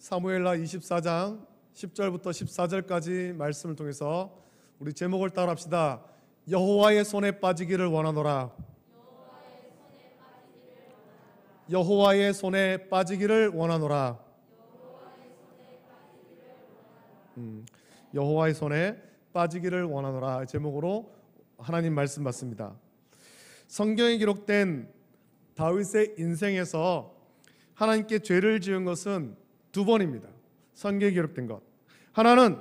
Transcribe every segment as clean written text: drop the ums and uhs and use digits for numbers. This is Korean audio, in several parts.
사무엘하 24장 10절부터 14절까지 말씀을 통해서 우리 제목을 따라합시다. 여호와의 손에 빠지기를 원하노라. 여호와의 손에 빠지기를 원하노라. 여호와의 손에 빠지기를 원하노라 제목으로 하나님 말씀 받습니다. 성경에 기록된 다윗의 인생에서 하나님께 죄를 지은 것은 두 번입니다. 성경에 기록된 것. 하나는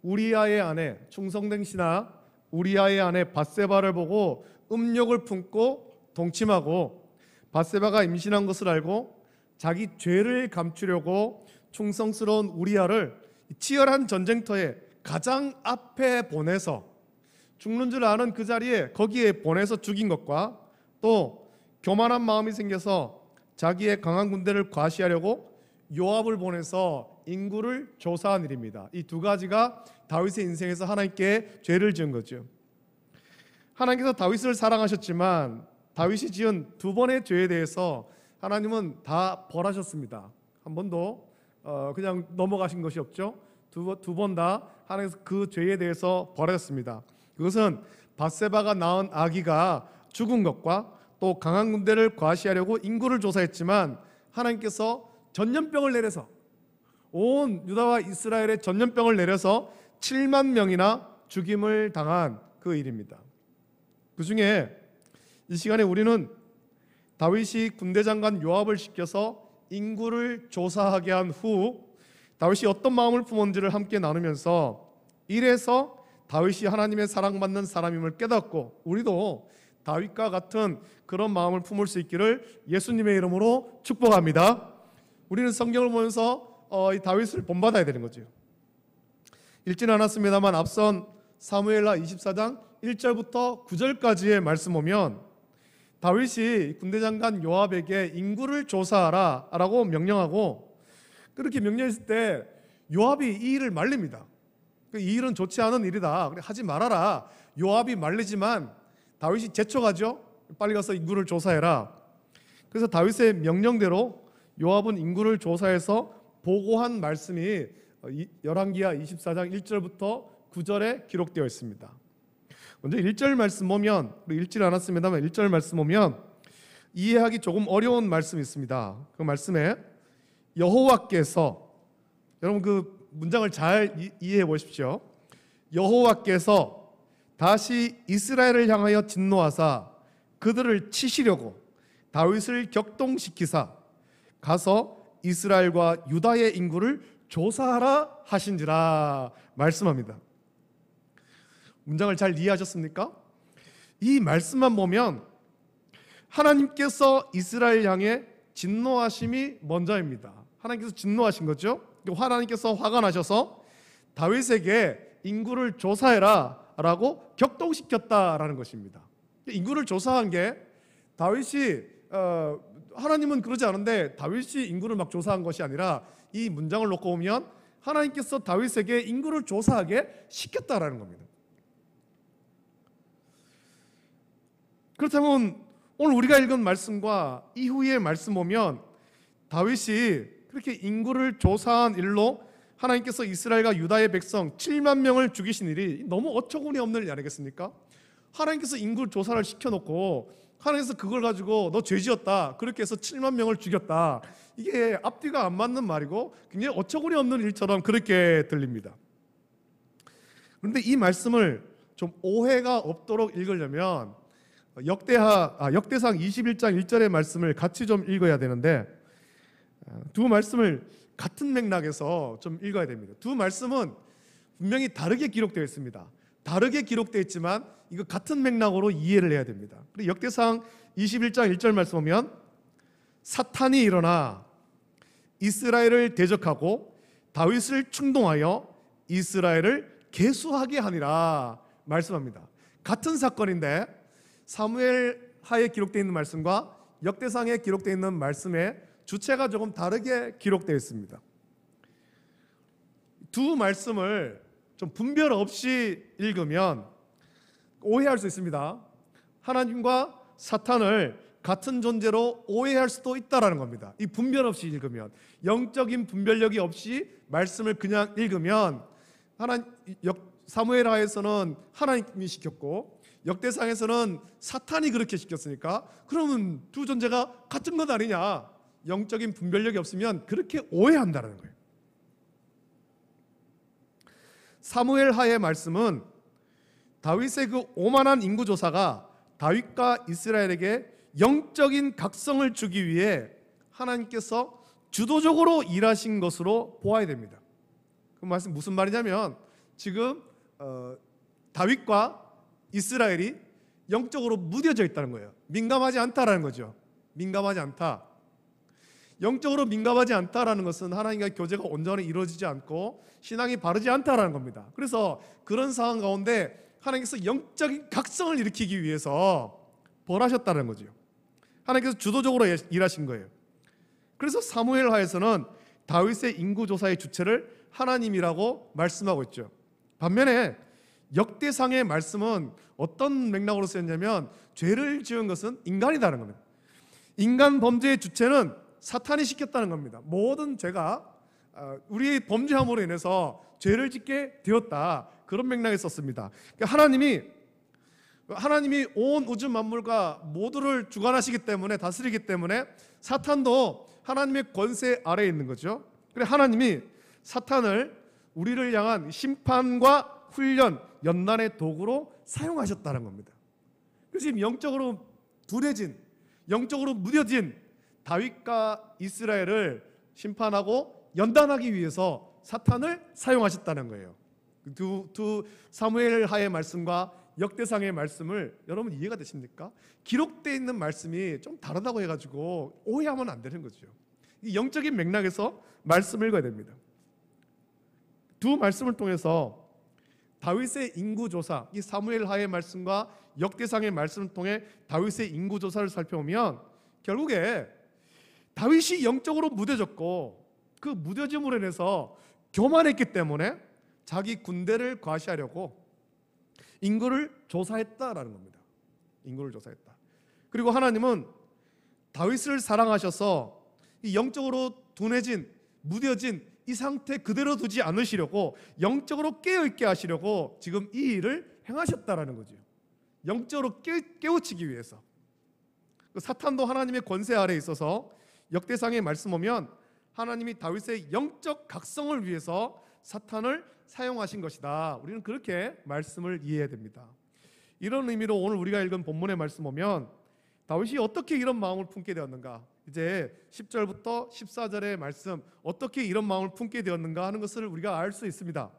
우리아의 아내 충성된 신하 우리아의 아내 밧세바를 보고 음욕을 품고 동침하고 밧세바가 임신한 것을 알고 자기 죄를 감추려고 충성스러운 우리아를 치열한 전쟁터에 가장 앞에 보내서 죽는 줄 아는 그 자리에 거기에 보내서 죽인 것과 또 교만한 마음이 생겨서 자기의 강한 군대를 과시하려고 요압을 보내서 인구를 조사한 일입니다. 이 두 가지가 다윗의 인생에서 하나님께 죄를 지은 거죠. 하나님께서 다윗을 사랑하셨지만 다윗이 지은 두 번의 죄에 대해서 하나님은 다 벌하셨습니다. 한 번도 그냥 넘어가신 것이 없죠. 두 번 다 하나님께서 그 죄에 대해서 벌하셨습니다. 그것은 밧세바가 낳은 아기가 죽은 것과 또 강한 군대를 과시하려고 인구를 조사했지만 하나님께서 전염병을 내려서 온 유다와 이스라엘에 전염병을 내려서 7만 명이나 죽임을 당한 그 일입니다. 그 중에 이 시간에 우리는 다윗이 군대 장관 요압을 시켜서 인구를 조사하게 한 후 다윗이 어떤 마음을 품었는지를 함께 나누면서 이래서 다윗이 하나님의 사랑받는 사람임을 깨닫고 우리도 다윗과 같은 그런 마음을 품을 수 있기를 예수님의 이름으로 축복합니다. 우리는 성경을 보면서 이 다윗을 본받아야 되는 거죠. 읽지는 않았습니다만 앞선 사무엘하 24장 1절부터 9절까지의 말씀 보면 다윗이 군대장관 요압에게 인구를 조사하라 라고 명령하고 그렇게 명령했을 때 요압이 이 일을 말립니다. 이 일은 좋지 않은 일이다. 그래 하지 말아라. 요압이 말리지만 다윗이 제촉하죠. 빨리 가서 인구를 조사해라. 그래서 다윗의 명령대로 요압은 인구를 조사해서 보고한 말씀이 열왕기하 24장 1절부터 9절에 기록되어 있습니다. 먼저 1절 말씀 보면 우리 읽지 않았습니다만 1절 말씀 보면 이해하기 조금 어려운 말씀이 있습니다. 그 말씀에 여호와께서 여러분 그 문장을 잘 이해해 보십시오. 여호와께서 다시 이스라엘을 향하여 진노하사 그들을 치시려고 다윗을 격동시키사 가서 이스라엘과 유다의 인구를 조사하라 하신지라 말씀합니다. 문장을 잘 이해하셨습니까? 이 말씀만 보면 하나님께서 이스라엘 향해 진노하심이 먼저입니다. 하나님께서 진노하신 거죠. 하나님께서 화가 나셔서 다윗에게 인구를 조사해라 라고 격동시켰다라는 것입니다. 인구를 조사한 게 다윗이 하나님은 그러지 않은데 다윗이 인구를 막 조사한 것이 아니라 이 문장을 놓고 보면 하나님께서 다윗에게 인구를 조사하게 시켰다라는 겁니다. 그렇다면 오늘 우리가 읽은 말씀과 이후의 말씀 보면 다윗이 그렇게 인구를 조사한 일로 하나님께서 이스라엘과 유다의 백성 7만 명을 죽이신 일이 너무 어처구니 없는 일 아니겠습니까? 하나님께서 인구를 조사를 시켜놓고 하나님께서 그걸 가지고 너 죄지었다 그렇게 해서 7만 명을 죽였다, 이게 앞뒤가 안 맞는 말이고 굉장히 어처구니 없는 일처럼 그렇게 들립니다. 그런데 이 말씀을 좀 오해가 없도록 읽으려면 역대상 21장 1절의 말씀을 같이 좀 읽어야 되는데 두 말씀을 같은 맥락에서 좀 읽어야 됩니다. 두 말씀은 분명히 다르게 기록되어 있습니다. 다르게 기록되어 있지만 이거 같은 맥락으로 이해를 해야 됩니다. 그리고 역대상 21장 1절 말씀 보면 사탄이 일어나 이스라엘을 대적하고 다윗을 충동하여 이스라엘을 계수하게 하니라 말씀합니다. 같은 사건인데 사무엘하에 기록되어 있는 말씀과 역대상에 기록되어 있는 말씀의 주체가 조금 다르게 기록되어 있습니다. 두 말씀을 좀 분별 없이 읽으면 오해할 수 있습니다. 하나님과 사탄을 같은 존재로 오해할 수도 있다라는 겁니다. 이 분별 없이 읽으면, 영적인 분별력이 없이 말씀을 그냥 읽으면, 사무엘하에서는 하나님이 시켰고 역대상에서는 사탄이 그렇게 시켰으니까 그러면 두 존재가 같은 것 아니냐, 영적인 분별력이 없으면 그렇게 오해한다는 거예요. 사무엘하의 말씀은 다윗의 그 오만한 인구조사가 다윗과 이스라엘에게 영적인 각성을 주기 위해 하나님께서 주도적으로 일하신 것으로 보아야 됩니다. 그 말씀 무슨 말이냐면, 지금 다윗과 이스라엘이 영적으로 무뎌져 있다는 거예요. 민감하지 않다라는 거죠. 민감하지 않다. 영적으로 민감하지 않다라는 것은 하나님과 교제가 온전히 이루어지지 않고 신앙이 바르지 않다라는 겁니다. 그래서 그런 상황 가운데 하나님께서 영적인 각성을 일으키기 위해서 벌하셨다는 거죠. 하나님께서 주도적으로 일하신 거예요. 그래서 사무엘하에서는 다윗의 인구조사의 주체를 하나님이라고 말씀하고 있죠. 반면에 역대상의 말씀은 어떤 맥락으로 쓰였냐면, 죄를 지은 것은 인간이다는 겁니다. 인간 범죄의 주체는 사탄이 시켰다는 겁니다. 모든 죄가 우리의 범죄함으로 인해서 죄를 짓게 되었다, 그런 맥락에 썼습니다. 그러니까 하나님이 온 우주 만물과 모두를 주관하시기 때문에, 다스리기 때문에 사탄도 하나님의 권세 아래에 있는 거죠. 그래 하나님이 사탄을 우리를 향한 심판과 훈련, 연단의 도구로 사용하셨다는 겁니다. 그래서 지금 영적으로 둔해진, 영적으로 무뎌진 다윗과 이스라엘을 심판하고 연단하기 위해서 사탄을 사용하셨다는 거예요. 두 사무엘하의 말씀과 역대상의 말씀을 여러분 이해가 되십니까? 기록되어 있는 말씀이 좀 다르다고 해가지고 오해하면 안 되는 거죠. 이 영적인 맥락에서 말씀을 읽어야 됩니다. 두 말씀을 통해서 다윗의 인구조사, 이 사무엘하의 말씀과 역대상의 말씀을 통해 다윗의 인구조사를 살펴보면 결국에 다윗이 영적으로 무뎌졌고, 그 무뎌짐으로 인해서 교만했기 때문에 자기 군대를 과시하려고 인구를 조사했다라는 겁니다. 인구를 조사했다. 그리고 하나님은 다윗을 사랑하셔서 이 영적으로 둔해진, 무뎌진 이 상태 그대로 두지 않으시려고 영적으로 깨어있게 하시려고 지금 이 일을 행하셨다라는 거죠. 영적으로 깨우치기 위해서. 사탄도 하나님의 권세 아래에 있어서 역대상의 말씀 보면 하나님이 다윗의 영적 각성을 위해서 사탄을 사용하신 것이다. 우리는 그렇게 말씀을 이해해야 됩니다. 이런 의미로 오늘 우리가 읽은 본문의 말씀 보면 다윗이 어떻게 이런 마음을 품게 되었는가, 이제 10절부터 14절의 말씀, 어떻게 이런 마음을 품게 되었는가 하는 것을 우리가 알 수 있습니다.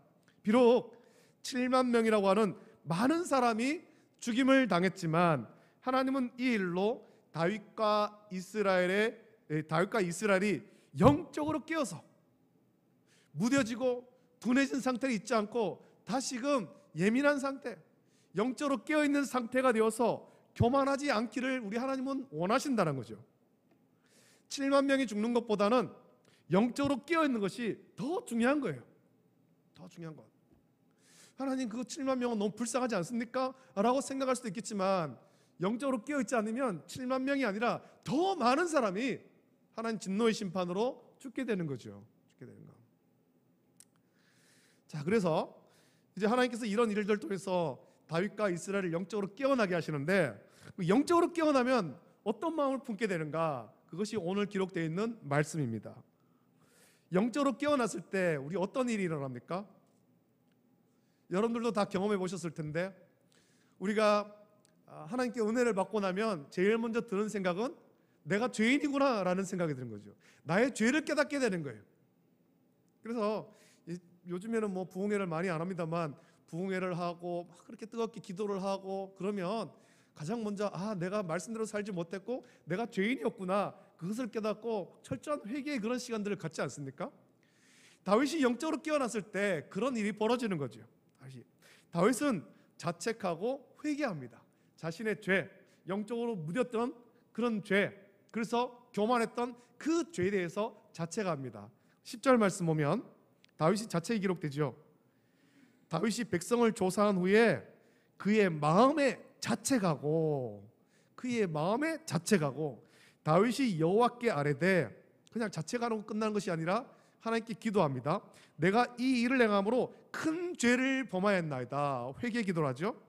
비록 7만 명이라고 하는 많은 사람이 죽임을 당했지만 하나님은 이 일로 다윗과 이스라엘이 영적으로 깨어서 무뎌지고 둔해진 상태에 있지 않고 다시금 예민한 상태, 영적으로 깨어있는 상태가 되어서 교만하지 않기를 우리 하나님은 원하신다는 거죠. 7만 명이 죽는 것보다는 영적으로 깨어있는 것이 더 중요한 거예요. 더 중요한 것. 하나님, 그 7만 명은 너무 불쌍하지 않습니까? 라고 생각할 수도 있겠지만 영적으로 깨어있지 않으면 7만 명이 아니라 더 많은 사람이 하나님 진노의 심판으로 죽게 되는 거죠. 죽게 되는 거. 자, 그래서 이제 하나님께서 이런 일들을 통해서 다윗과 이스라엘을 영적으로 깨어나게 하시는데, 영적으로 깨어나면 어떤 마음을 품게 되는가? 그것이 오늘 기록되어 있는 말씀입니다. 영적으로 깨어났을 때 우리 어떤 일이 일어납니까? 여러분들도 다 경험해 보셨을 텐데, 우리가 하나님께 은혜를 받고 나면 제일 먼저 드는 생각은 내가 죄인이구나 라는 생각이 드는 거죠. 나의 죄를 깨닫게 되는 거예요. 그래서 요즘에는 뭐 부흥회를 많이 안 합니다만, 부흥회를 하고 막 그렇게 뜨겁게 기도를 하고 그러면 가장 먼저 내가 말씀대로 살지 못했고 내가 죄인이었구나, 그것을 깨닫고 철저한 회개의 그런 시간들을 갖지 않습니까? 다윗이 영적으로 깨어났을 때 그런 일이 벌어지는 거죠. 다윗은 자책하고 회개합니다. 자신의 죄, 영적으로 무뎠던 그런 죄, 그래서 교만했던 그 죄에 대해서 자책합니다. 10절 말씀 보면 다윗이 자책이 기록되죠. 다윗이 백성을 조사한 후에 그의 마음에 자책하고 그의 마음에 자책하고 다윗이 여호와께 아뢰되 그냥 자책하고 끝나는 것이 아니라 하나님께 기도합니다. 내가 이 일을 행함으로 큰 죄를 범하였나이다. 회개 기도를 하죠.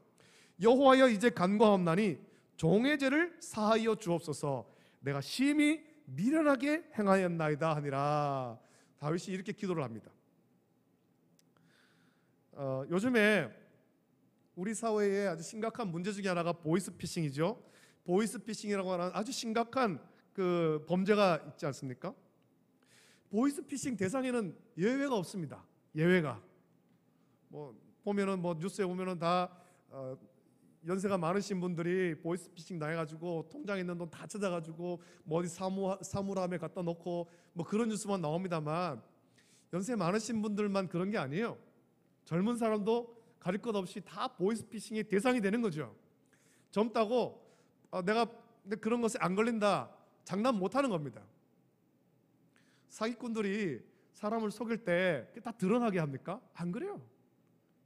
여호와여 이제 간구하옵나니 종의 죄를 사하여 주옵소서. 내가 심히 미련하게 행하였나이다 하니라. 다윗이 이렇게 기도를 합니다. 요즘에 우리 사회에 아주 심각한 문제 중에 하나가 보이스피싱이죠. 보이스피싱이라고 하는 아주 심각한 그 범죄가 있지 않습니까? 보이스피싱 대상에는 예외가 없습니다. 예외가 보면은 뉴스에 보면은 다 연세가 많으신 분들이 보이스피싱 당해가지고 통장에 있는 돈 다 찾아가지고 어디 사물함에 갖다 놓고 그런 뉴스만 나옵니다만, 연세 많으신 분들만 그런 게 아니에요. 젊은 사람도 가릴 것 없이 다 보이스피싱의 대상이 되는 거죠. 젊다고 내가 그런 것에 안 걸린다 장난 못하는 겁니다. 사기꾼들이 사람을 속일 때 다 드러나게 합니까? 안 그래요.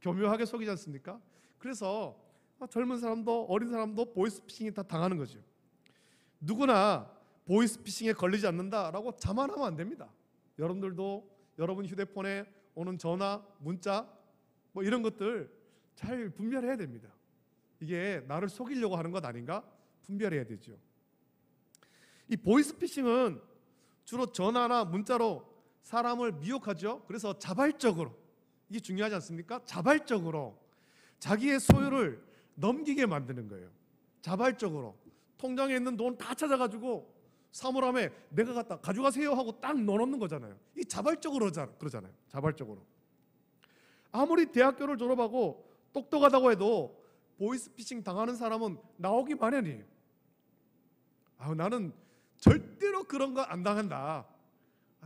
교묘하게 속이지 않습니까? 그래서 젊은 사람도 어린 사람도 보이스피싱에 다 당하는 거죠. 누구나 보이스피싱에 걸리지 않는다라고 자만하면 안 됩니다. 여러분들도 여러분 휴대폰에 오는 전화, 문자 이런 것들 잘 분별해야 됩니다. 이게 나를 속이려고 하는 것 아닌가 분별해야 되죠. 이 보이스피싱은 주로 전화나 문자로 사람을 미혹하죠. 그래서 자발적으로, 이게 중요하지 않습니까? 자발적으로 자기의 소유를 넘기게 만드는 거예요. 자발적으로 통장에 있는 돈 다 찾아가지고 사물함에 내가 갖다 가져가세요 하고 딱 넣어놓는 거잖아요. 이 자발적으로 그러잖아요. 자발적으로. 아무리 대학교를 졸업하고 똑똑하다고 해도 보이스피싱 당하는 사람은 나오기 마련이에요. 나는 절대로 그런 거 안 당한다.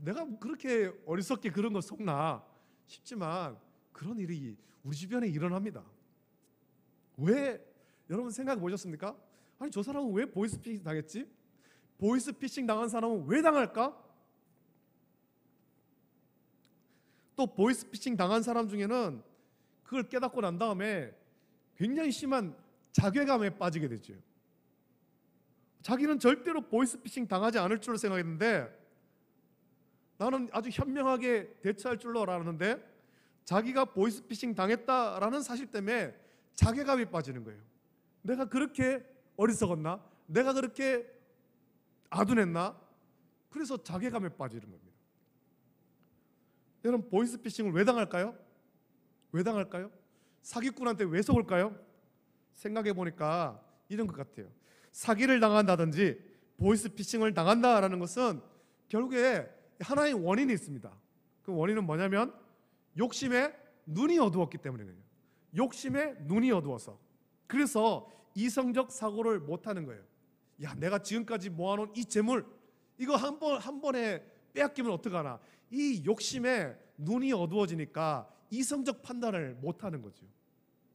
내가 그렇게 어리석게 그런 거 속나 싶지만 그런 일이 우리 주변에 일어납니다. 왜? 여러분 생각해 보셨습니까? 아니 저 사람은 왜 보이스피싱 당했지? 보이스피싱 당한 사람은 왜 당할까? 또 보이스피싱 당한 사람 중에는 그걸 깨닫고 난 다음에 굉장히 심한 자괴감에 빠지게 되죠. 자기는 절대로 보이스피싱 당하지 않을 줄로 생각했는데, 나는 아주 현명하게 대처할 줄로 알았는데 자기가 보이스피싱 당했다라는 사실 때문에 자괴감이 빠지는 거예요. 내가 그렇게 어리석었나? 내가 그렇게 아둔했나? 그래서 자괴감에 빠지는 겁니다. 여러분 보이스피싱을 왜 당할까요? 왜 당할까요? 사기꾼한테 왜 속을까요? 생각해 보니까 이런 것 같아요. 사기를 당한다든지 보이스피싱을 당한다라는 것은 결국에 하나의 원인이 있습니다. 그 원인은 뭐냐면 욕심에 눈이 어두웠기 때문이에요. 욕심에 눈이 어두워서. 그래서 이성적 사고를 못하는 거예요. 야, 내가 지금까지 모아놓은 이 재물 이거 한 번에 빼앗기면 어떡하나. 이 욕심에 눈이 어두워지니까 이성적 판단을 못하는 거죠.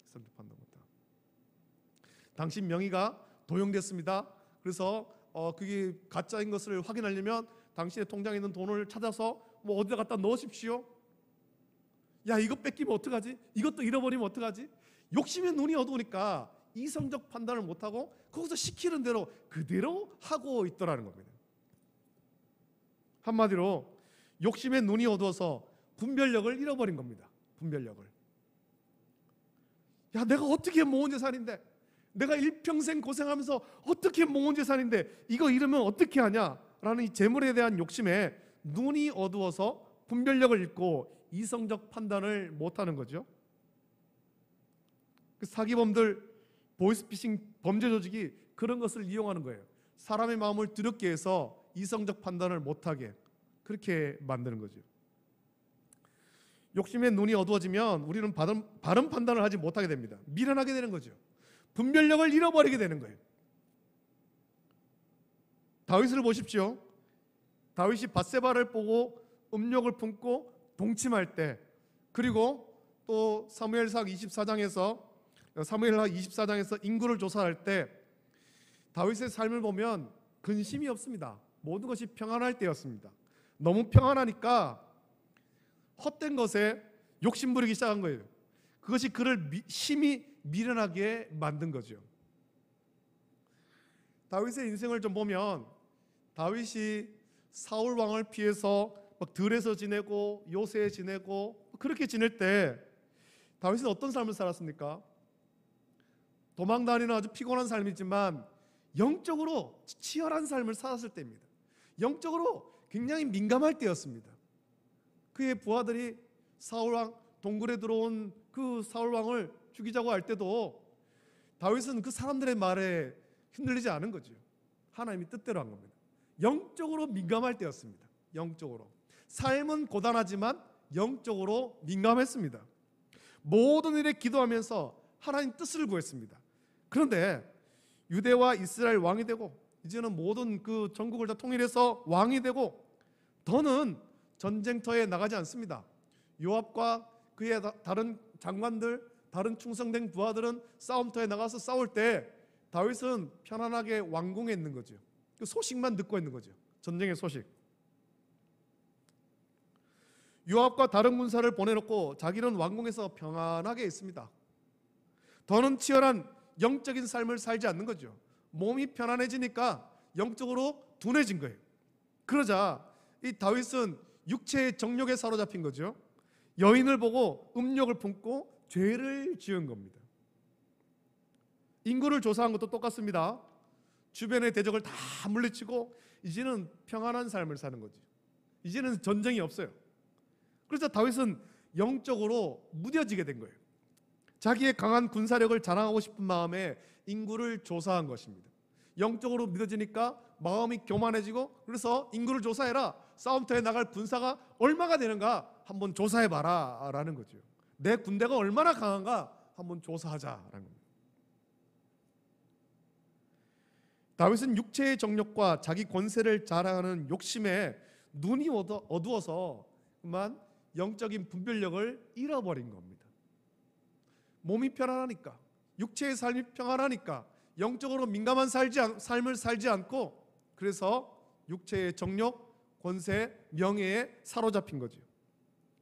이성적 판단 못하고. 당신 명의가 도용됐습니다. 그래서 그게 가짜인 것을 확인하려면 당신의 통장에 있는 돈을 찾아서 어디다 갖다 넣으십시오. 야, 이거 뺏기면 어떡하지? 이것도 잃어버리면 어떡하지? 욕심에 눈이 어두우니까 이성적 판단을 못하고 거기서 시키는 대로 그대로 하고 있더라는 겁니다. 한마디로 욕심에 눈이 어두워서 분별력을 잃어버린 겁니다. 분별력을. 야, 내가 어떻게 모은 재산인데, 내가 일평생 고생하면서 어떻게 모은 재산인데 이거 잃으면 어떻게 하냐 라는 이 재물에 대한 욕심에 눈이 어두워서 분별력을 잃고 이성적 판단을 못하는 거죠. 그 사기범들, 보이스피싱 범죄 조직이 그런 것을 이용하는 거예요. 사람의 마음을 두렵게 해서 이성적 판단을 못하게 그렇게 만드는 거죠. 욕심에 눈이 어두워지면 우리는 바른 판단을 하지 못하게 됩니다. 미련하게 되는 거죠. 분별력을 잃어버리게 되는 거예요. 다윗을 보십시오. 다윗이 밧세바를 보고 음욕을 품고 동침할 때, 그리고 또 사무엘하 24장에서 인구를 조사할 때 다윗의 삶을 보면 근심이 없습니다. 모든 것이 평안할 때였습니다. 너무 평안하니까 헛된 것에 욕심 부리기 시작한 거예요. 그것이 그를 심히 미련하게 만든 거죠. 다윗의 인생을 좀 보면 다윗이 사울 왕을 피해서 막 들에서 지내고 요새에 지내고 그렇게 지낼 때 다윗은 어떤 삶을 살았습니까? 도망다니는 아주 피곤한 삶이지만 영적으로 치열한 삶을 살았을 때입니다. 영적으로 굉장히 민감할 때였습니다. 그의 부하들이 사울왕 동굴에 들어온 그 사울왕을 죽이자고 할 때도 다윗은 그 사람들의 말에 흔들리지 않은 거죠. 하나님이 뜻대로 한 겁니다. 영적으로 민감할 때였습니다. 영적으로 삶은 고단하지만 영적으로 민감했습니다. 모든 일에 기도하면서 하나님 뜻을 구했습니다. 그런데 유대와 이스라엘 왕이 되고 이제는 모든 그 전국을 다 통일해서 왕이 되고 더는 전쟁터에 나가지 않습니다. 요압과 그의 다른 장관들, 다른 충성된 부하들은 싸움터에 나가서 싸울 때 다윗은 편안하게 왕궁에 있는 거죠. 그 소식만 듣고 있는 거죠. 전쟁의 소식. 요압과 다른 군사를 보내놓고 자기는 왕궁에서 평안하게 있습니다. 더는 치열한 영적인 삶을 살지 않는 거죠. 몸이 편안해지니까 영적으로 둔해진 거예요. 그러자 이 다윗은 육체의 정욕에 사로잡힌 거죠. 여인을 보고 음욕을 품고 죄를 지은 겁니다. 인구를 조사한 것도 똑같습니다. 주변의 대적을 다 물리치고 이제는 평안한 삶을 사는 거죠. 이제는 전쟁이 없어요. 그래서 다윗은 영적으로 무뎌지게 된 거예요. 자기의 강한 군사력을 자랑하고 싶은 마음에 인구를 조사한 것입니다. 영적으로 믿어지니까 마음이 교만해지고 그래서 인구를 조사해라. 싸움터에 나갈 군사가 얼마가 되는가 한번 조사해봐라 라는 거죠. 내 군대가 얼마나 강한가 한번 조사하자라는 겁니다. 다윗은 육체의 정욕과 자기 권세를 자랑하는 욕심에 눈이 어두워서 그만 영적인 분별력을 잃어버린 겁니다. 몸이 편안하니까, 육체의 삶이 평안하니까 영적으로 민감한 삶을 살지 않고 그래서 육체의 정욕, 권세, 명예에 사로잡힌 거죠.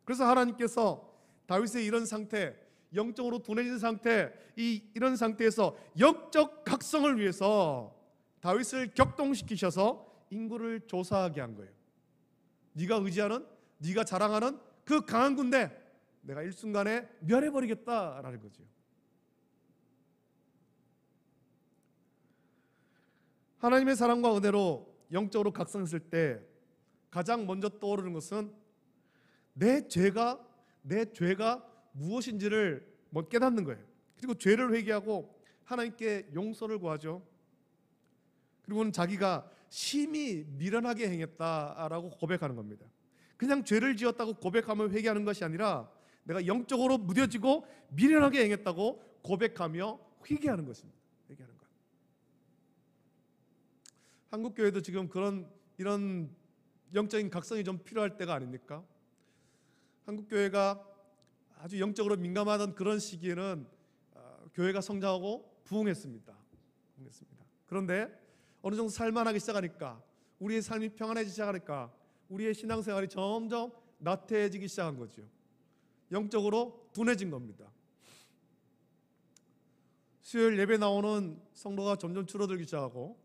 그래서 하나님께서 다윗의 이런 상태, 영적으로 둔해진 상태, 이런 상태에서 영적 각성을 위해서 다윗을 격동시키셔서 인구를 조사하게 한 거예요. 네가 의지하는, 네가 자랑하는 그 강한 군대 내가 일순간에 멸해버리겠다라는 거죠. 하나님의 사랑과 은혜로 영적으로 각성했을 때 가장 먼저 떠오르는 것은 내 죄가 무엇인지를 깨닫는 거예요. 그리고 죄를 회개하고 하나님께 용서를 구하죠. 그리고는 자기가 심히 미련하게 행했다라고 고백하는 겁니다. 그냥 죄를 지었다고 고백하며 회개하는 것이 아니라 내가 영적으로 무뎌지고 미련하게 행했다고 고백하며 회개하는 것입니다. 회개하는 것. 한국 교회도 지금 이런 영적인 각성이 좀 필요할 때가 아닙니까? 한국 교회가 아주 영적으로 민감하던 그런 시기에는 교회가 성장하고 부흥했습니다. 그런데 어느 정도 살만하기 시작하니까 우리의 삶이 평안해지기 시작하니까 우리의 신앙생활이 점점 나태해지기 시작한 거죠. 영적으로 둔해진 겁니다. 수요일 예배 나오는 성도가 점점 줄어들기 시작하고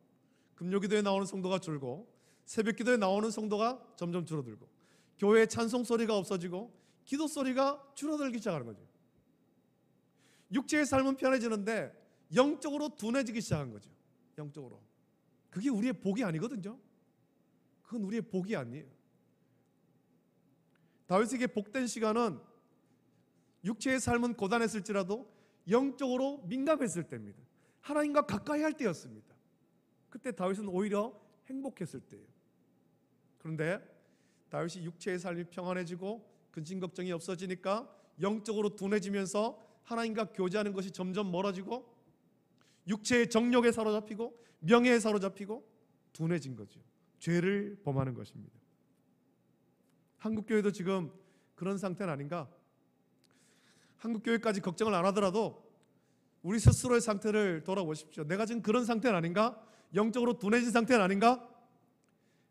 금요기도에 나오는 성도가 줄고 새벽기도에 나오는 성도가 점점 줄어들고 교회에 찬송 소리가 없어지고 기도 소리가 줄어들기 시작하는 거죠. 육체의 삶은 편해지는데 영적으로 둔해지기 시작한 거죠. 영적으로. 그게 우리의 복이 아니거든요. 그건 우리의 복이 아니에요. 다윗에게 복된 시간은 육체의 삶은 고단했을지라도 영적으로 민감했을 때입니다. 하나님과 가까이 할 때였습니다. 그때 다윗은 오히려 행복했을 때예요. 그런데 다윗이 육체의 삶이 평안해지고 근심 걱정이 없어지니까 영적으로 둔해지면서 하나님과 교제하는 것이 점점 멀어지고 육체의 정욕에 사로잡히고 명예에 사로잡히고 둔해진 거죠. 죄를 범하는 것입니다. 한국교회도 지금 그런 상태는 아닌가? 한국교회까지 걱정을 안 하더라도 우리 스스로의 상태를 돌아보십시오. 내가 지금 그런 상태는 아닌가? 영적으로 둔해진 상태는 아닌가?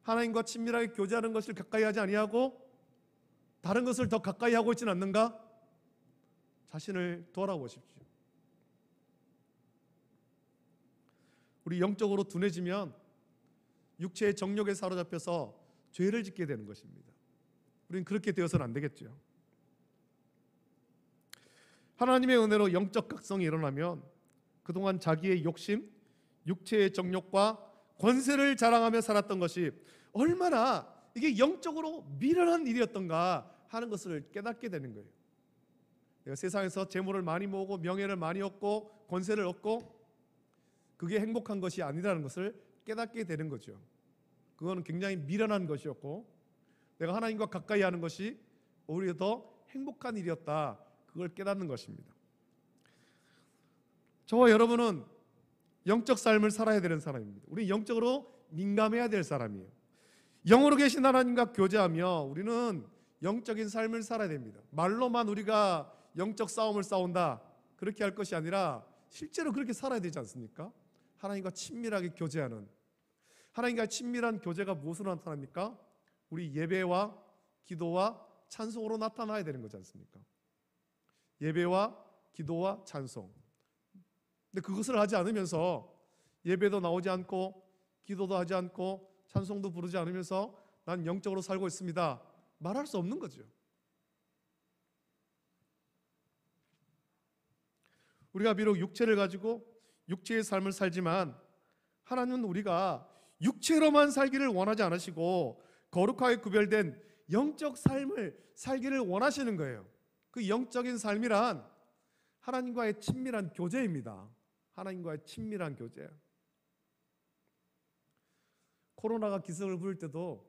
하나님과 친밀하게 교제하는 것을 가까이 하지 아니하고 다른 것을 더 가까이 하고 있지는 않는가? 자신을 돌아보십시오. 우리 영적으로 둔해지면 육체의 정욕에 사로잡혀서 죄를 짓게 되는 것입니다. 우리는 그렇게 되어서는 안 되겠죠. 하나님의 은혜로 영적 각성이 일어나면 그동안 자기의 욕심, 육체의 정욕과 권세를 자랑하며 살았던 것이 얼마나 이게 영적으로 미련한 일이었던가 하는 것을 깨닫게 되는 거예요. 내가 세상에서 재물을 많이 모으고 명예를 많이 얻고 권세를 얻고 그게 행복한 것이 아니라는 것을 깨닫게 되는 거죠. 그거는 굉장히 미련한 것이었고 내가 하나님과 가까이 하는 것이 오히려 더 행복한 일이었다. 그걸 깨닫는 것입니다. 저와 여러분은 영적 삶을 살아야 되는 사람입니다. 우리 영적으로 민감해야 될 사람이에요. 영으로 계신 하나님과 교제하며 우리는 영적인 삶을 살아야 됩니다. 말로만 우리가 영적 싸움을 싸운다 그렇게 할 것이 아니라 실제로 그렇게 살아야 되지 않습니까? 하나님과 친밀하게 교제하는, 하나님과 친밀한 교제가 무엇으로 나타납니까? 우리 예배와 기도와 찬송으로 나타나야 되는 거지 않습니까? 예배와 기도와 찬송. 근데 그것을 하지 않으면서 예배도 나오지 않고 기도도 하지 않고 찬송도 부르지 않으면서 난 영적으로 살고 있습니다 말할 수 없는 거죠. 우리가 비록 육체를 가지고 육체의 삶을 살지만 하나님은 우리가 육체로만 살기를 원하지 않으시고 거룩하게 구별된 영적 삶을 살기를 원하시는 거예요. 그 영적인 삶이란 하나님과의 친밀한 교제입니다. 하나님과의 친밀한 교제. 코로나가 기승을 부릴 때도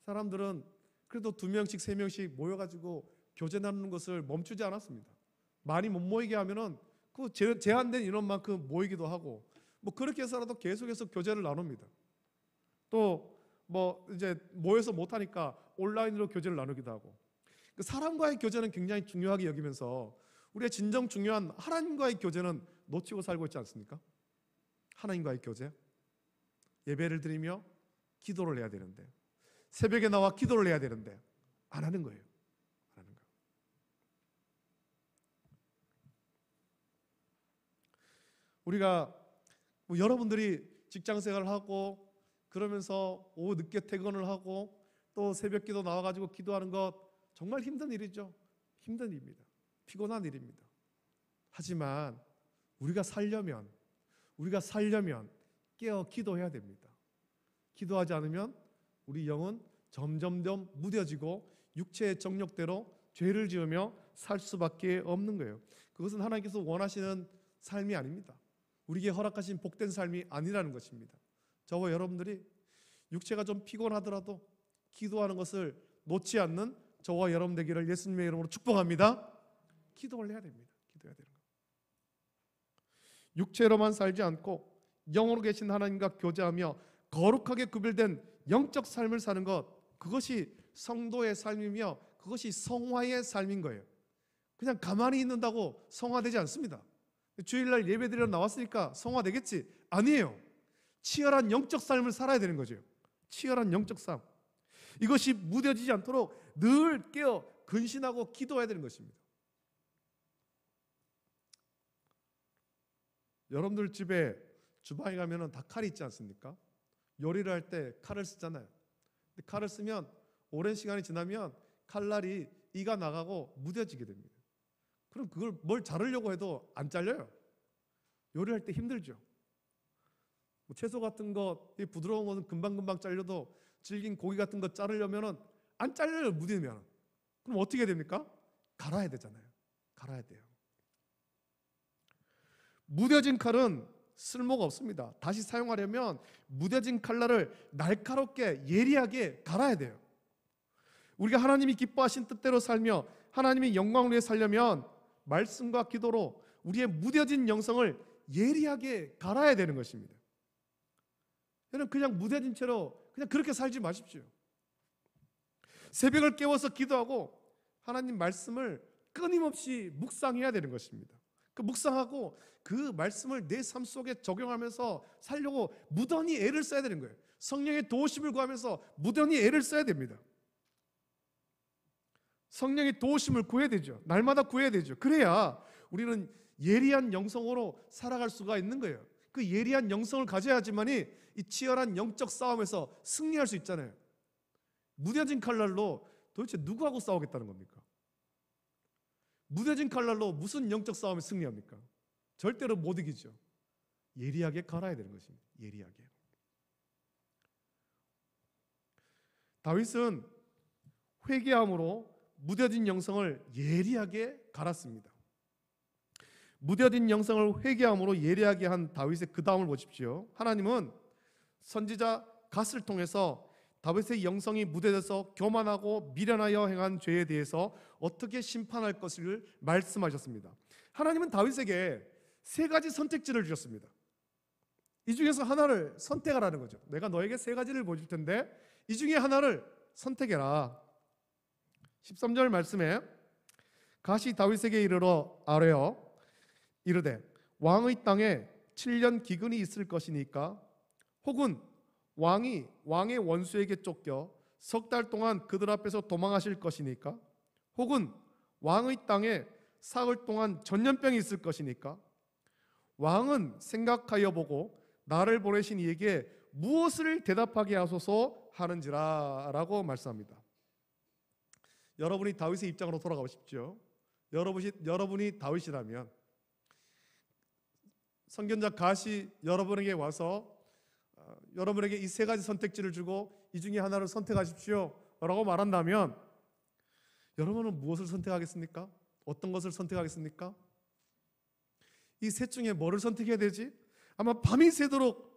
사람들은 그래도 2명씩 3명씩 모여가지고 교제 나누는 것을 멈추지 않았습니다. 많이 못 모이게 하면은 그 제한된 인원만큼 모이기도 하고 뭐 그렇게 해서라도 계속해서 교제를 나눕니다. 또 뭐 이제 모여서 못하니까 온라인으로 교제를 나누기도 하고 그 사람과의 교제는 굉장히 중요하게 여기면서 우리의 진정 중요한 하나님과의 교제는 놓치고 살고 있지 않습니까? 하나님과의 교제, 예배를 드리며 기도를 해야 되는데 새벽에 나와 기도를 해야 되는데 안 하는 거예요. 안 하는 거예요. 우리가 뭐 여러분들이 직장생활을 하고 그러면서 오후 늦게 퇴근을 하고 또 새벽기도 나와가지고 기도하는 것 정말 힘든 일이죠. 힘든 일입니다. 피곤한 일입니다. 하지만 우리가 살려면 깨어 기도해야 됩니다. 기도하지 않으면 우리 영은 점점점 무뎌지고 육체의 정욕대로 죄를 지으며 살 수밖에 없는 거예요. 그것은 하나님께서 원하시는 삶이 아닙니다. 우리에게 허락하신 복된 삶이 아니라는 것입니다. 저와 여러분들이 육체가 좀 피곤하더라도 기도하는 것을 놓지 않는 저와 여러분 되기를 예수님의 이름으로 축복합니다. 기도를 해야 됩니다. 기도해야 되는 거. 육체로만 살지 않고 영으로 계신 하나님과 교제하며 거룩하게 구별된 영적 삶을 사는 것, 그것이 성도의 삶이며 그것이 성화의 삶인 거예요. 그냥 가만히 있는다고 성화되지 않습니다. 주일날 예배드리러 나왔으니까 성화되겠지? 아니에요. 치열한 영적 삶을 살아야 되는 거죠. 치열한 영적 삶. 이것이 무뎌지지 않도록 늘 깨어 근신하고 기도해야 되는 것입니다. 여러분들 집에 주방에 가면 다 칼이 있지 않습니까? 요리를 할 때 칼을 쓰잖아요. 근데 칼을 쓰면 오랜 시간이 지나면 칼날이 이가 나가고 무뎌지게 됩니다. 그럼 그걸 뭘 자르려고 해도 안 잘려요. 요리할 때 힘들죠. 뭐 채소 같은 거 부드러운 것은 금방금방 잘려도 질긴 고기 같은 거 자르려면 안 잘려요. 무디면. 그럼 어떻게 됩니까? 갈아야 되잖아요. 갈아야 돼요. 무뎌진 칼은 쓸모가 없습니다. 다시 사용하려면 무뎌진 칼날을 날카롭게 예리하게 갈아야 돼요. 우리가 하나님이 기뻐하신 뜻대로 살며 하나님의 영광을 위해 살려면 말씀과 기도로 우리의 무뎌진 영성을 예리하게 갈아야 되는 것입니다. 여러분 그냥 무뎌진 채로 그냥 그렇게 살지 마십시오. 새벽을 깨워서 기도하고 하나님 말씀을 끊임없이 묵상해야 되는 것입니다. 그 묵상하고 그 말씀을 내 삶 속에 적용하면서 살려고 무던히 애를 써야 되는 거예요. 성령의 도우심을 구하면서 무던히 애를 써야 됩니다. 성령의 도우심을 구해야 되죠. 날마다 구해야 되죠. 그래야 우리는 예리한 영성으로 살아갈 수가 있는 거예요. 그 예리한 영성을 가져야지만이 이 치열한 영적 싸움에서 승리할 수 있잖아요. 무뎌진 칼날로 도대체 누구하고 싸우겠다는 겁니까? 무뎌진 칼날로 무슨 영적 싸움에 승리합니까? 절대로 못 이기죠. 예리하게 갈아야 되는 것입니다. 예리하게. 다윗은 회개함으로 무뎌진 영성을 예리하게 갈았습니다. 무뎌진 영성을 회개함으로 예리하게 한 다윗의 그 다음을 보십시오. 하나님은 선지자 갓을 통해서 다윗의 영성이 무뎌져서 교만하고 미련하여 행한 죄에 대해서 어떻게 심판할 것을 말씀하셨습니다. 하나님은 다윗에게 세 가지 선택지를 주셨습니다. 이 중에서 하나를 선택하라는 거죠. 내가 너에게 세 가지를 보여줄 텐데 이 중에 하나를 선택해라. 13절 말씀에 갓이 다윗에게 이르러 아뢰어 이르되 왕의 땅에 7년 기근이 있을 것이니까 혹은 왕이 왕의 원수에게 쫓겨 석 달 동안 그들 앞에서 도망하실 것이니까 혹은 왕의 땅에 사흘 동안 전염병이 있을 것이니까 왕은 생각하여 보고 나를 보내신 이에게 무엇을 대답하게 하소서 하는지라 라고 말씀합니다. 여러분이 다윗의 입장으로 돌아가 보십시오. 여러분이 다윗이라면 선견자 갓이 여러분에게 와서 여러분에게 이 세 가지 선택지를 주고 이 중에 하나를 선택하십시오 라고 말한다면 여러분은 무엇을 선택하겠습니까? 어떤 것을 선택하겠습니까? 이 셋 중에 뭐를 선택해야 되지? 아마 밤이 새도록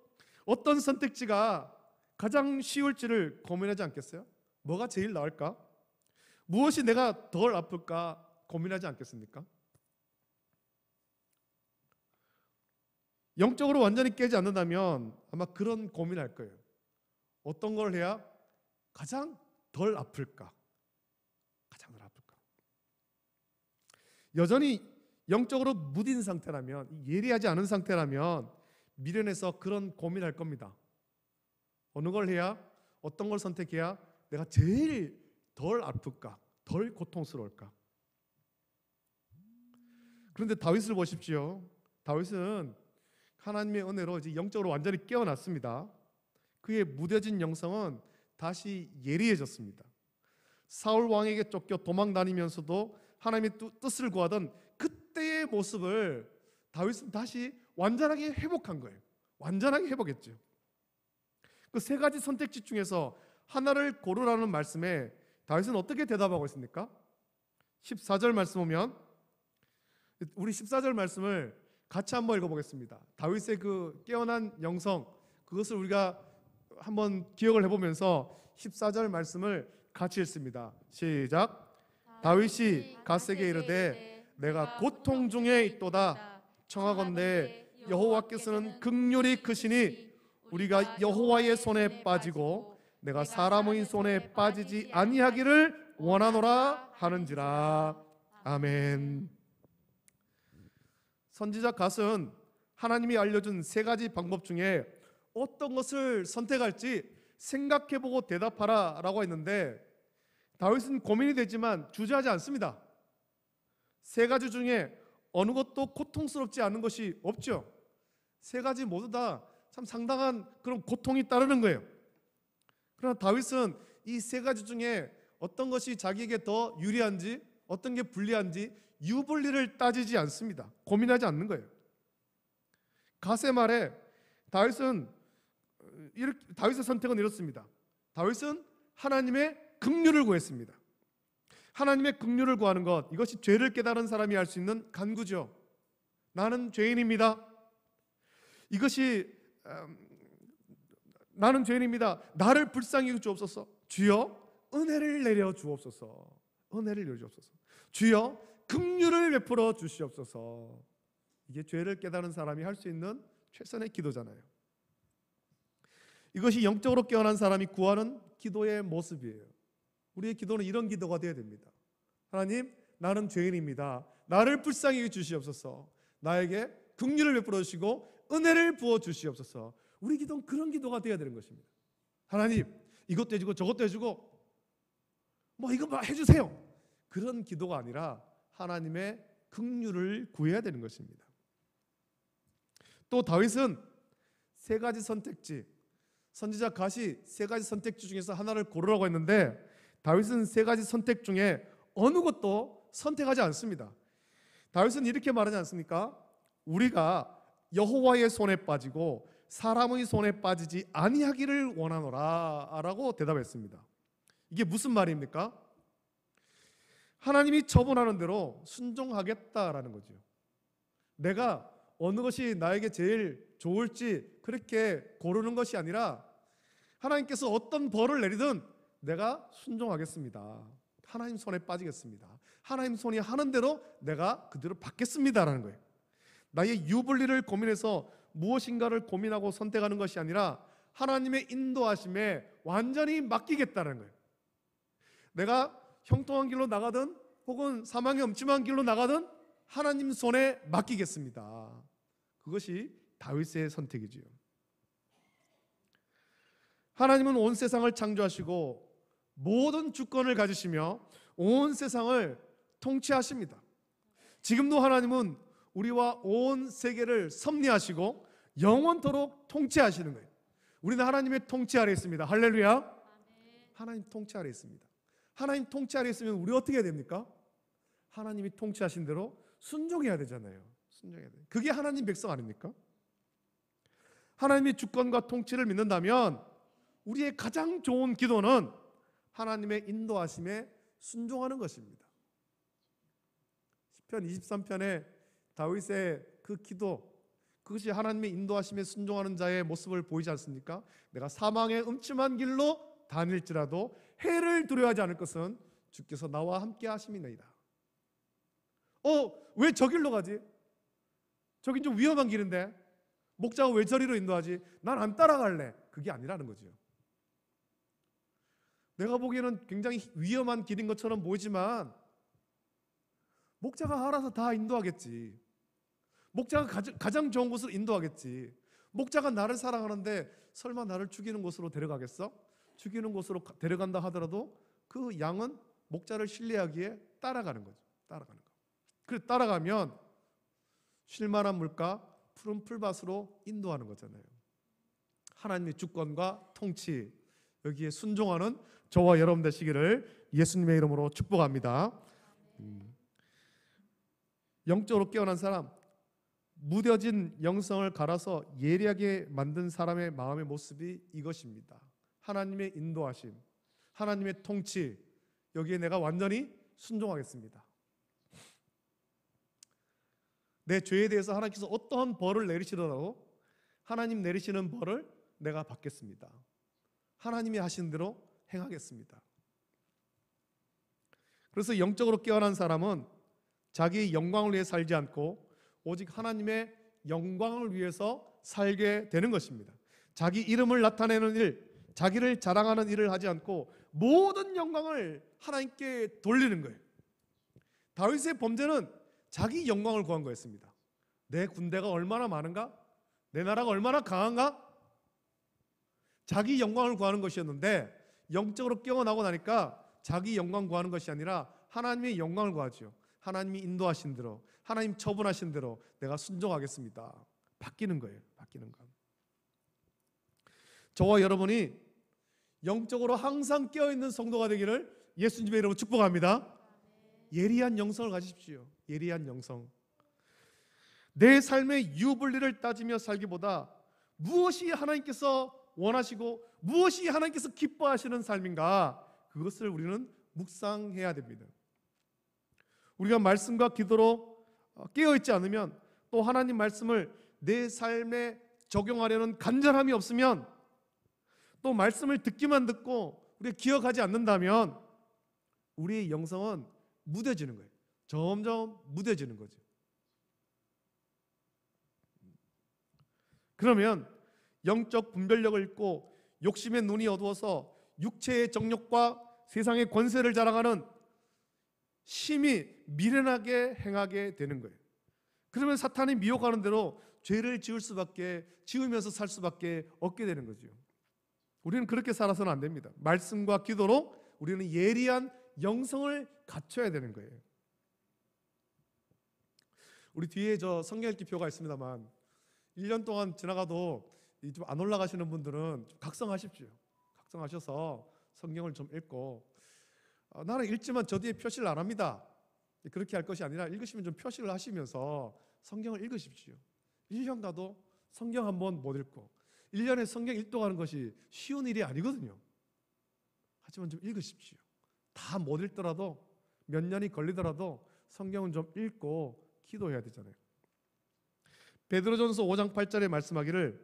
어떤 선택지가 가장 쉬울지를 고민하지 않겠어요? 뭐가 제일 나을까? 무엇이 내가 덜 아플까 고민하지 않겠습니까? 영적으로 완전히 깨지 않는다면 아마 그런 고민할 거예요. 어떤 걸 해야 가장 덜 아플까? 가장 덜 아플까? 여전히 영적으로 무딘 상태라면, 예리하지 않은 상태라면 미련해서 그런 고민할 겁니다. 어느 걸 해야, 어떤 걸 선택해야 내가 제일 덜 아플까? 덜 고통스러울까? 그런데 다윗을 보십시오. 다윗은 하나님의 은혜로 이제 영적으로 완전히 깨어났습니다. 그의 무뎌진 영성은 다시 예리해졌습니다. 사울 왕에게 쫓겨 도망 다니면서도 하나님의 뜻을 구하던 그때의 모습을 다윗은 다시 완전하게 회복한 거예요. 완전하게 회복했죠. 그 세 가지 선택지 중에서 하나를 고르라는 말씀에 다윗은 어떻게 대답하고 있습니까? 14절 말씀 보면 우리 14절 말씀을 같이 한번 읽어보겠습니다. 다윗의 그 깨어난 영성 그것을 우리가 한번 기억을 해보면서 14절 말씀을 같이 읽습니다. 시작. 다윗이 갓에게 이르되 내가 고통 중에 있도다. 청하건대 여호와께서는 긍휼이 크시니 우리가 여호와의 손에 빠지고 내가 사람의 손에 빠지지 아니하기를 원하노라 하는지라. 아멘. 선지자 갓은 하나님이 알려준 세 가지 방법 중에 어떤 것을 선택할지 생각해보고 대답하라 라고 했는데 다윗은 고민이 되지만 주저하지 않습니다. 세 가지 중에 어느 것도 고통스럽지 않은 것이 없죠. 세 가지 모두 다 참 상당한 그런 고통이 따르는 거예요. 그러나 다윗은 이 세 가지 중에 어떤 것이 자기에게 더 유리한지 어떤 게 불리한지 유불리를 따지지 않습니다. 고민하지 않는 거예요. 갓의 말에 다윗의 선택은 이렇습니다. 다윗은 하나님의 긍휼을 구했습니다. 하나님의 긍휼을 구하는 것, 이것이 죄를 깨달은 사람이 할 수 있는 간구죠. 나는 죄인입니다. 이것이 나는 죄인입니다. 나를 불쌍히 여겨 주옵소서. 주여 은혜를 내려 주옵소서. 은혜를 내려 주옵소서. 주여 긍휼을 베풀어 주시옵소서. 이게 죄를 깨달은 사람이 할 수 있는 최선의 기도잖아요. 이것이 영적으로 깨어난 사람이 구하는 기도의 모습이에요. 우리의 기도는 이런 기도가 되어야 됩니다. 하나님, 나는 죄인입니다. 나를 불쌍히 여겨 주시옵소서. 나에게 긍휼을 베풀어 주시고 은혜를 부어 주시옵소서. 우리 기도는 그런 기도가 되어야 되는 것입니다. 하나님, 이것도 해주고 저것도 해주고 이거 해주세요. 그런 기도가 아니라 하나님의 긍휼을 구해야 되는 것입니다. 또 다윗은 세 가지 선택지, 선지자 갓이 세 가지 선택지 중에서 하나를 고르라고 했는데 다윗은 세 가지 선택 중에 어느 것도 선택하지 않습니다. 다윗은 이렇게 말하지 않습니까? 우리가 여호와의 손에 빠지고 사람의 손에 빠지지 아니하기를 원하노라 라고 대답했습니다. 이게 무슨 말입니까? 하나님이 처분하는 대로 순종하겠다라는 거죠. 내가 어느 것이 나에게 제일 좋을지 그렇게 고르는 것이 아니라 하나님께서 어떤 벌을 내리든 내가 순종하겠습니다. 하나님 손에 빠지겠습니다. 하나님 손이 하는 대로 내가 그대로 받겠습니다라는 거예요. 나의 유불리를 고민해서 무엇인가를 고민하고 선택하는 것이 아니라 하나님의 인도하심에 완전히 맡기겠다는 거예요. 내가 형통한 길로 나가든 혹은 사망의 음침한 길로 나가든 하나님 손에 맡기겠습니다. 그것이 다윗의 선택이지요. 하나님은 온 세상을 창조하시고 모든 주권을 가지시며 온 세상을 통치하십니다. 지금도 하나님은 우리와 온 세계를 섭리하시고 영원토록 통치하시는 거예요. 우리는 하나님의 통치 아래 있습니다. 할렐루야. 하나님 통치 아래 있습니다. 하나님 통치 아래 있으면 우리 어떻게 해야 됩니까? 하나님이 통치하신 대로 순종해야 되잖아요. 순종해야 돼요. 그게 하나님 백성 아닙니까? 하나님의 주권과 통치를 믿는다면 우리의 가장 좋은 기도는 하나님의 인도하심에 순종하는 것입니다. 시편 23편에 다윗의 그 기도, 그것이 하나님의 인도하심에 순종하는 자의 모습을 보이지 않습니까? 내가 사망의 음침한 길로 다닐지라도 해를 두려워하지 않을 것은 주께서 나와 함께 하심이니이다. 왜 저 길로 가지? 저긴 좀 위험한 길인데 목자가 왜 저리로 인도하지? 난 안 따라갈래. 그게 아니라는 거죠. 내가 보기에는 굉장히 위험한 길인 것처럼 보이지만 목자가 알아서 다 인도하겠지. 목자가 가장 좋은 곳으로 인도하겠지. 목자가 나를 사랑하는데 설마 나를 죽이는 곳으로 데려가겠어? 죽이는 곳으로 데려간다 하더라도 그 양은 목자를 신뢰하기에 따라가는 거죠. 따라가는 거. 그래서 따라가면 쉴만한 물가, 푸른 풀밭으로 인도하는 거잖아요. 하나님의 주권과 통치, 여기에 순종하는 저와 여러분 되시기를 예수님의 이름으로 축복합니다. 영적으로 깨어난 사람, 무뎌진 영성을 갈아서 예리하게 만든 사람의 마음의 모습이 이것입니다. 하나님의 인도하심, 하나님의 통치, 여기에 내가 완전히 순종하겠습니다. 내 죄에 대해서 하나님께서 어떠한 벌을 내리시더라도 하나님 내리시는 벌을 내가 받겠습니다. 하나님이 하신 대로 행하겠습니다. 그래서 영적으로 깨어난 사람은 자기의 영광을 위해 살지 않고 오직 하나님의 영광을 위해서 살게 되는 것입니다. 자기 이름을 나타내는 일, 자기를 자랑하는 일을 하지 않고 모든 영광을 하나님께 돌리는 거예요. 다윗의 범죄는 자기 영광을 구한 거였습니다. 내 군대가 얼마나 많은가? 내 나라가 얼마나 강한가? 자기 영광을 구하는 것이었는데 영적으로 깨어나고 나니까 자기 영광 구하는 것이 아니라 하나님의 영광을 구하죠. 하나님이 인도하신 대로, 하나님 처분하신 대로 내가 순종하겠습니다. 바뀌는 거예요. 바뀌는 것. 저와 여러분이 영적으로 항상 깨어있는 성도가 되기를 예수님의 이름으로 축복합니다. 예리한 영성을 가지십시오. 예리한 영성. 내 삶의 유불리를 따지며 살기보다 무엇이 하나님께서 원하시고 무엇이 하나님께서 기뻐하시는 삶인가, 그것을 우리는 묵상해야 됩니다. 우리가 말씀과 기도로 깨어있지 않으면, 또 하나님 말씀을 내 삶에 적용하려는 간절함이 없으면, 또 말씀을 듣기만 듣고 우리가 기억하지 않는다면 우리의 영성은 무뎌지는 거예요. 점점 무뎌지는 거죠. 그러면 영적 분별력을 잃고 욕심의 눈이 어두워서 육체의 정욕과 세상의 권세를 자랑하는 심히 미련하게 행하게 되는 거예요. 그러면 사탄이 미혹하는 대로 죄를 지으면서 살 수밖에 없게 되는 거죠. 우리는 그렇게 살아서는 안 됩니다. 말씀과 기도로 우리는 예리한 영성을 갖춰야 되는 거예요. 우리 뒤에 저 성경 읽기 표가 있습니다만, 1년 동안 지나가도 좀 안 올라가시는 분들은 좀 각성하십시오. 각성하셔서 성경을 좀 읽고, 나는 읽지만 저 뒤에 표시를 안 합니다, 그렇게 할 것이 아니라 읽으시면 좀 표시를 하시면서 성경을 읽으십시오. 1년 가도 성경 한 번 못 읽고 1년에 성경 읽도가는 것이 쉬운 일이 아니거든요. 하지만 좀 읽으십시오. 다 못 읽더라도 몇 년이 걸리더라도 성경은 좀 읽고 기도해야 되잖아요. 베드로전서 5장 8절에 말씀하기를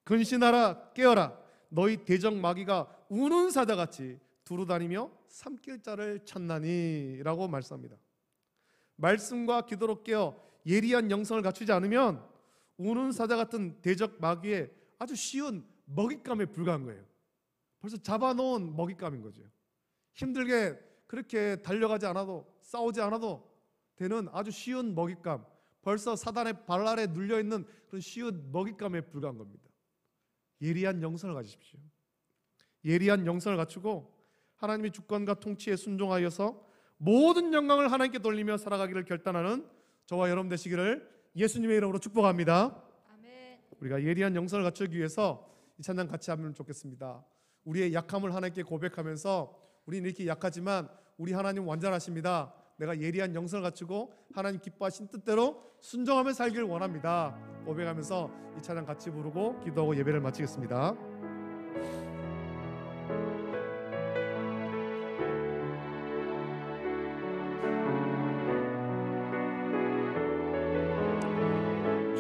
근신하라 깨어라 너희 대적 마귀가 우는 사자같이 두루다니며 삼킬 자를 찾나니 라고 말씀합니다. 말씀과 기도로 깨어 예리한 영성을 갖추지 않으면 우는 사자 같은 대적 마귀의 아주 쉬운 먹잇감에 불과한 거예요. 벌써 잡아놓은 먹잇감인 거죠. 힘들게 그렇게 달려가지 않아도 싸우지 않아도 되는 아주 쉬운 먹잇감, 벌써 사단의 발 아래 눌려있는 그런 쉬운 먹잇감에 불과한 겁니다. 예리한 영성을 가지십시오. 예리한 영성을 갖추고 하나님의 주권과 통치에 순종하여서 모든 영광을 하나님께 돌리며 살아가기를 결단하는 저와 여러분 되시기를 예수님의 이름으로 축복합니다. 아멘. 우리가 예리한 영성을 갖추기 위해서 이 찬양 같이 하면 좋겠습니다. 우리의 약함을 하나님께 고백하면서 우리는 이렇게 약하지만 우리 하나님 완전하십니다. 내가 예리한 영성을 갖추고 하나님 기뻐하신 뜻대로 순종하며 살기를 원합니다. 고백하면서 이 찬양 같이 부르고 기도하고 예배를 마치겠습니다.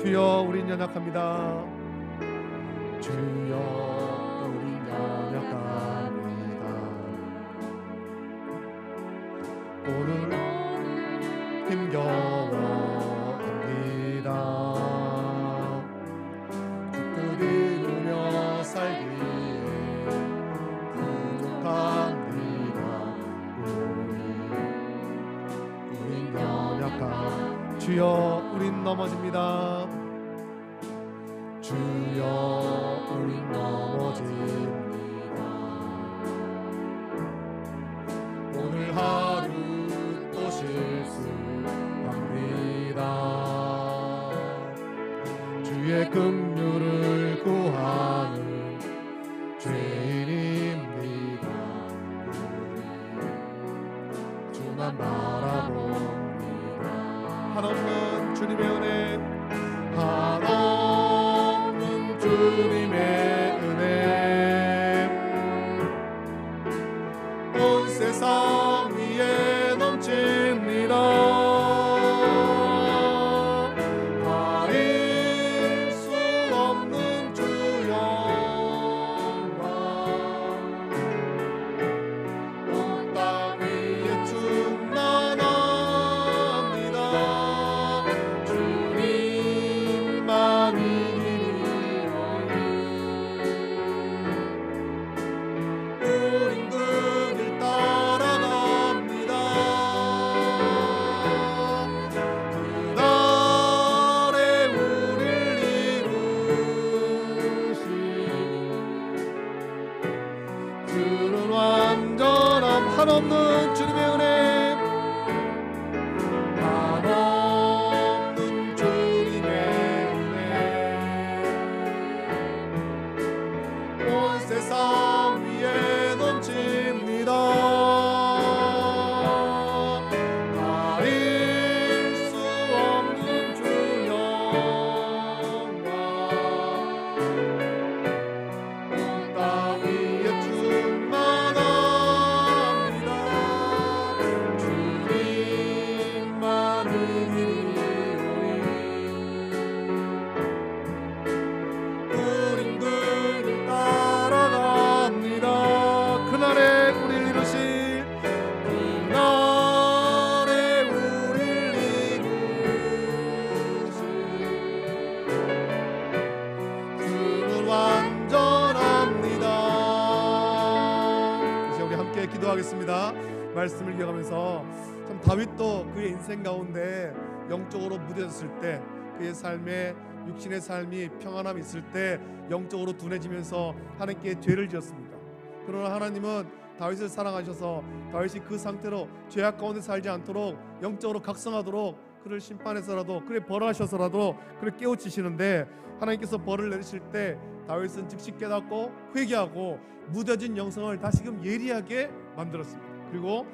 주여 우린 연약합니다. 주여 우린 연약합니다. 오늘 힘겨워합니다. 죽고 이루며 살기에 부족합니다. 우린 연약합니다. 주여 우린 넘어집니다. 주여 우린 넘어집니다. 오늘 하루 또 실수합니다. 주의 긍휼을 구하는 죄인입니다. 주만 바라봅니다. 한없는 주님의 은혜, 한없는 주님의 은혜, 온 세상 위에 넘칩니다. 가릴 수 없는 주 영광, 온 땅 위에 충만합니다. 주님만이 우린 그 길 따라갑니다. 그날에 우릴 이루시 주는 완전함, 한없는 주님의 은혜, 한없는 주님의 은혜, 온 세상 위에 넘칩니다. 가릴 수 없는 주 영광, 온 땅 위에 충만합니다. 주님만이 우린 그 길 따라갑니다. 그날에 우릴 이루시, 그날에 우릴 이루시 주는 완전합니다. 이제 우리 함께 기도하겠습니다. 말씀을 기억하면서 참 다윗도 그의 인생 가운데 영적으로 무뎌졌을 때, 그의 삶에 육신의 삶이 평안함이 있을 때 영적으로 둔해지면서 하나님께 죄를 지었습니다. 그러나 하나님은 다윗을 사랑하셔서 다윗이 그 상태로 죄악 가운데 살지 않도록 영적으로 각성하도록 그를 심판해서라도 그래 벌하셔서라도 그를 깨우치시는데 하나님께서 벌을 내리실 때 다윗은 즉시 깨닫고 회개하고 무뎌진 영성을 다시금 예리하게 만들었습니다. 그리고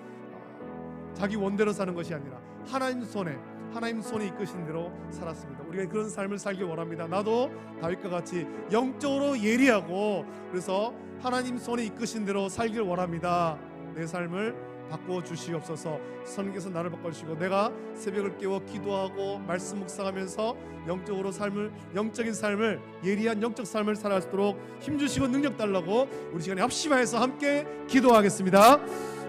자기 원대로 사는 것이 아니라 하나님 손이 이끄신 대로 살았습니다. 우리가 그런 삶을 살기 원합니다. 나도 다윗과 같이 영적으로 예리하고 그래서 하나님 손이 이끄신 대로 살길 원합니다. 내 삶을 바꿔 주시옵소서. 성령께서 나를 바꿔주시고 내가 새벽을 깨워 기도하고 말씀 묵상하면서 영적인 삶을 예리한 영적 삶을 살아갈 수 있도록 힘주시고 능력 달라고 우리 시간에 합심하여서 함께 기도하겠습니다.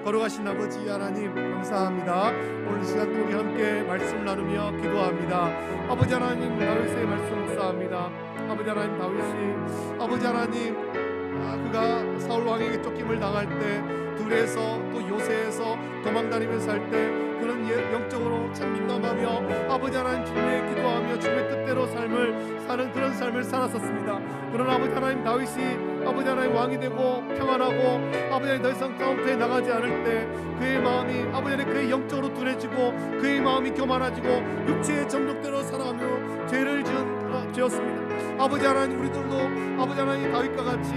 거룩하신 아버지 하나님 감사합니다. 오늘 시간 우리 함께 말씀 나누며 기도합니다. 아버지 하나님 다윗의 말씀 묵상합니다. 아버지 하나님 다윗이 아버지 하나님 그가 사울 왕에게 쫓김을 당할 때 들에서 또 요새에서 도망다니면서 할 때 그는 영적으로 참 민감하며 아버지 하나님 주님의 기도하며 주님의 뜻대로 사는 그런 삶을 살았었습니다. 그러나 아버지 하나님 다윗이 아버지 하나님 왕이 되고 평안하고 아버지 하나님 더 이상 싸움터에 나가지 않을 때 그의 마음이 아버지 하나님 그의 영적으로 둔해지고 그의 마음이 교만해지고 육체의 정욕대로 살아가며 죄를 지었습니다. 아버지 하나님 우리들도 아버지 하나님 다윗과 같이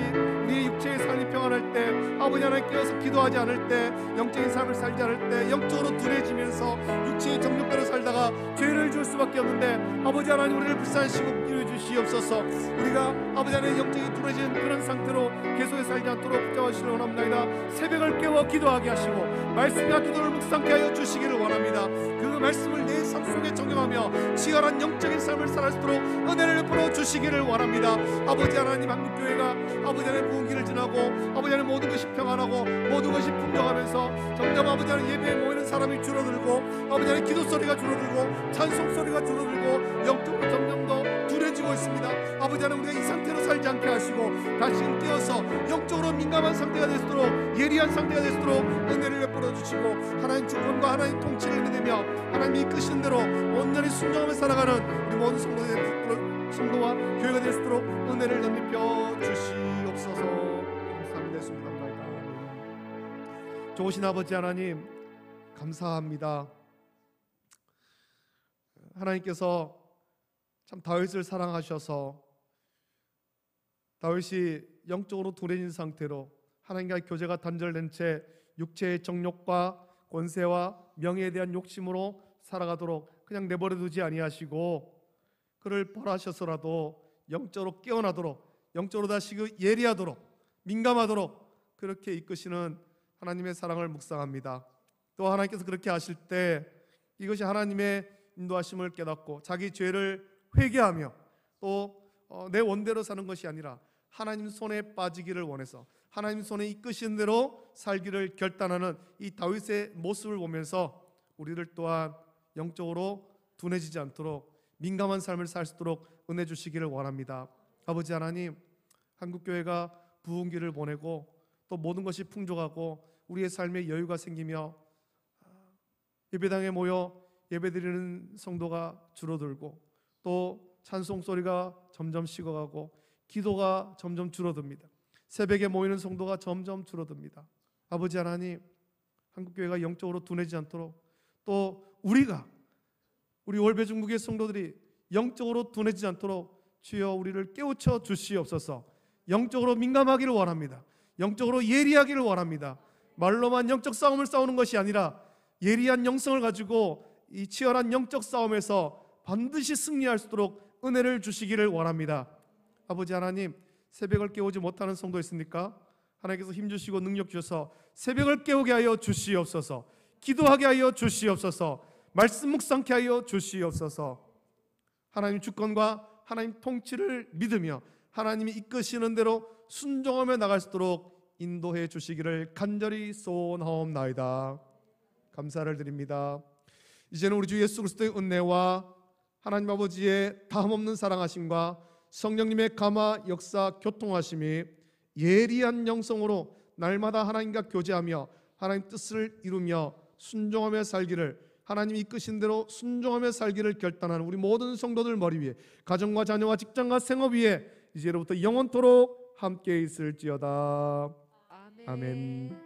우리의 육체의 삶이 평안할 때 아버지 하나님 깨어서 기도하지 않을 때 영적인 삶을 살지 않을 때 영적으로 둔해지면서 육체의 정욕대로 살다가 죄를 지을 수밖에 없는데 아버지 하나님 우리를 불쌍히시고 기도해 주시옵소서. 우리가 아버지 하나님 영적이 둔해진 그런 상태로 계속해 살지 않도록 붙잡아 주시길 원합니다. 새벽을 깨워 기도하게 하시고 말씀과 기도를 묵상케 하여 주시기를 원합니다. 그 말씀을 내 삶 속에 적용하며 치열한 영적인 삶을 살 수 있도록 은혜를 베풀어 주시기를 원합니다. 아버지 하나님 한국교회가 아버지 하나님 부흥기를 지나고 아버지 하나님 모든 것이 평안하고 모든 것이 풍성하면서 점점 아버지 하나님 예배에 모이는 사람이 줄어들고 아버지 하나님 기도 소리가 줄어들고 찬송 소리가 줄어들고 영적으로 점점 더 둔해지고 있습니다. 아버지 하나님 우리가 이 상태로 살지 않게 하시고 다시금 깨어서 영적으로 민감한 상태가 될 수 있도록 예리한 상태가 될 수 있도록 은혜를 베풀어 주시고 하나님 주권과 하나님 통치를 믿으며 하나님이 이끄신 대로 온전히 순종하며 살아가는 우리 모든 성도와 교회가 될 수 있도록 은혜를 넘겨 주시옵소서. 감사합니다. 예수님 감사합니다. 좋으신 아버지 하나님 감사합니다. 하나님께서 참 다윗을 사랑하셔서 다윗이 영적으로 둔해진 상태로 하나님과의 교제가 단절된 채 육체의 정욕과 권세와 명예에 대한 욕심으로 살아가도록 그냥 내버려 두지 아니하시고 그를 벌하셔서라도 영적으로 깨어나도록 영적으로 다시 예리하도록 민감하도록 그렇게 이끄시는 하나님의 사랑을 묵상합니다. 또 하나님께서 그렇게 하실 때 이것이 하나님의 인도하심을 깨닫고 자기 죄를 회개하며 또 내 원대로 사는 것이 아니라 하나님 손에 빠지기를 원해서 하나님 손에 이끄신 대로 살기를 결단하는 이 다윗의 모습을 보면서 우리를 또한 영적으로 둔해지지 않도록 민감한 삶을 살 수 있도록 은혜 주시기를 원합니다. 아버지 하나님 한국교회가 부흥기를 보내고 또 모든 것이 풍족하고 우리의 삶에 여유가 생기며 예배당에 모여 예배드리는 성도가 줄어들고 또 찬송 소리가 점점 식어가고 기도가 점점 줄어듭니다. 새벽에 모이는 성도가 점점 줄어듭니다. 아버지 하나님 한국교회가 영적으로 둔해지지 않도록 또 우리 월배중국의 성도들이 영적으로 둔해지지 않도록 주여 우리를 깨우쳐 주시옵소서. 영적으로 민감하기를 원합니다. 영적으로 예리하기를 원합니다. 말로만 영적 싸움을 싸우는 것이 아니라 예리한 영성을 가지고 이 치열한 영적 싸움에서 반드시 승리할 수 있도록 은혜를 주시기를 원합니다. 아버지 하나님 새벽을 깨우지 못하는 성도 있습니까? 하나님께서 힘주시고 능력 주셔서 새벽을 깨우게 하여 주시옵소서. 기도하게 하여 주시옵소서. 말씀 묵상케 하여 주시옵소서. 하나님 주권과 하나님 통치를 믿으며 하나님이 이끄시는 대로 순종하며 나갈 수 있도록 인도해 주시기를 간절히 소원하옵나이다. 감사를 드립니다. 이제는 우리 주 예수 그리스도의 은혜와 하나님 아버지의 다함없는 사랑하심과 성령님의 감화 역사 교통하심이 예리한 영성으로 날마다 하나님과 교제하며 하나님 뜻을 이루며 순종하며 살기를 하나님이 이끄신 대로 순종하며 살기를 결단하는 우리 모든 성도들 머리 위에 가정과 자녀와 직장과 생업 위에 이제로부터 영원토록 함께 있을지어다. 아멘.